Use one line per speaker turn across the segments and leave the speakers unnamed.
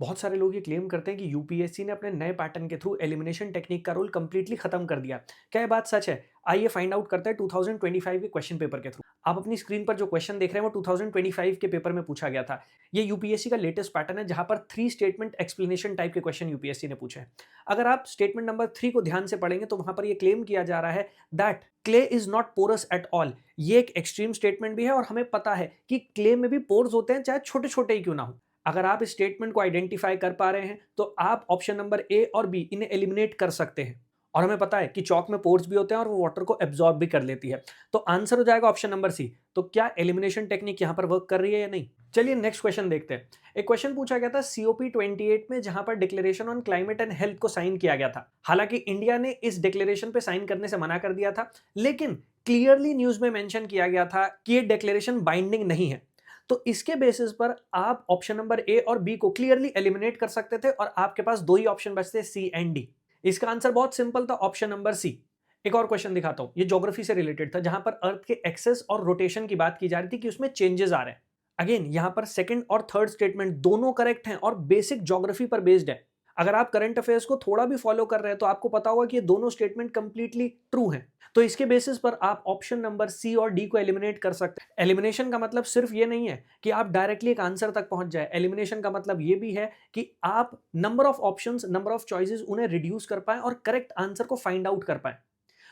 बहुत सारे लोग ये क्लेम करते हैं कि यूपीएससी ने अपने नए पैटर्न के थ्रू एलिमिनेशन टेक्निक का रोल कंप्लीटली खत्म कर दिया। क्या ये बात सच है? आइए फाइंड आउट करते हैं 2025 के क्वेश्चन पेपर के थ्रू। आप अपनी स्क्रीन पर जो क्वेश्चन देख रहे हैं वो 2025 के पेपर में पूछा गया था। ये यूपीएससी का लेटेस्ट पैटर्न है जहां पर 3 स्टेटमेंट एक्सप्लेनेशन टाइप के क्वेश्चन यूपीएससी ने पूछे हैं। अगर आप स्टेटमेंट नंबर 3 को ध्यान से पढ़ेंगे तो वहां पर ये क्लेम किया जा रहा है that clay is not porous at all. ये एक एक्सट्रीम स्टेटमेंट भी है और हमें पता है कि क्ले में भी पोर्स होते हैं, चाहे छोटे छोटे ही क्यों ना हो। अगर आप इस स्टेटमेंट को आइडेंटिफाई कर पा रहे हैं तो आप ऑप्शन नंबर ए और बी इन्हें एलिमिनेट कर सकते हैं। और हमें पता है कि चौक में पोर्स भी होते हैं और वो वाटर को एब्जॉर्ब भी कर लेती है। तो आंसर हो जाएगा ऑप्शन नंबर सी। तो क्या एलिमिनेशन टेक्निक यहां पर वर्क कर रही है या नहीं? चलिए नेक्स्ट क्वेश्चन देखते हैं। एक क्वेश्चन पूछा गया था सीओपी 28 में जहां पर declaration on climate and health को साइन किया गया था। हालांकि इंडिया ने इस डिक्लेरेशन पे साइन करने से मना कर दिया था, लेकिन क्लियरली न्यूज में मेंशन किया गया था कि ये डिक्लेरेशन बाइंडिंग नहीं है। तो इसके बेसिस पर आप ऑप्शन नंबर ए और बी को क्लियरली एलिमिनेट कर सकते थे और आपके पास दो ही ऑप्शन बचते, सी एंड डी। इसका आंसर बहुत सिंपल था, ऑप्शन नंबर सी। एक और क्वेश्चन दिखाता हूं, ये ज्योग्राफी से रिलेटेड था जहां पर अर्थ के एक्सेस और रोटेशन की बात की जा रही थी कि उसमें चेंजेस आ रहे हैं। अगेन यहां पर सेकंड और थर्ड स्टेटमेंट दोनों करेक्ट हैं और बेसिक ज्योग्राफी पर बेस्ड है। अगर आप करंट अफेयर्स को थोड़ा भी फॉलो कर रहे हैं तो आपको पता होगा कि ये दोनों स्टेटमेंट कंप्लीटली ट्रू हैं। तो इसके बेसिस पर आप ऑप्शन नंबर सी और डी को एलिमिनेट कर सकते हैं। एलिमिनेशन का मतलब सिर्फ ये नहीं है कि आप डायरेक्टली एक आंसर तक पहुंच जाए। एलिमिनेशन का मतलब ये भी है कि आप number of options, number of choices उन्हें रिड्यूस कर पाएं और करेक्ट आंसर को फाइंड आउट कर पाएं।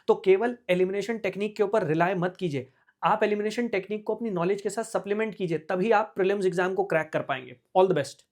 तो केवल एलिमिनेशन टेक्निक के ऊपर रिलाय मत कीजिए। आप एलिमिनेशन टेक्निक को अपनी नॉलेज के साथ सप्लीमेंट कीजिए, तभी आप प्रीलिम्स एग्जाम को क्रैक कर पाएंगे। All the best.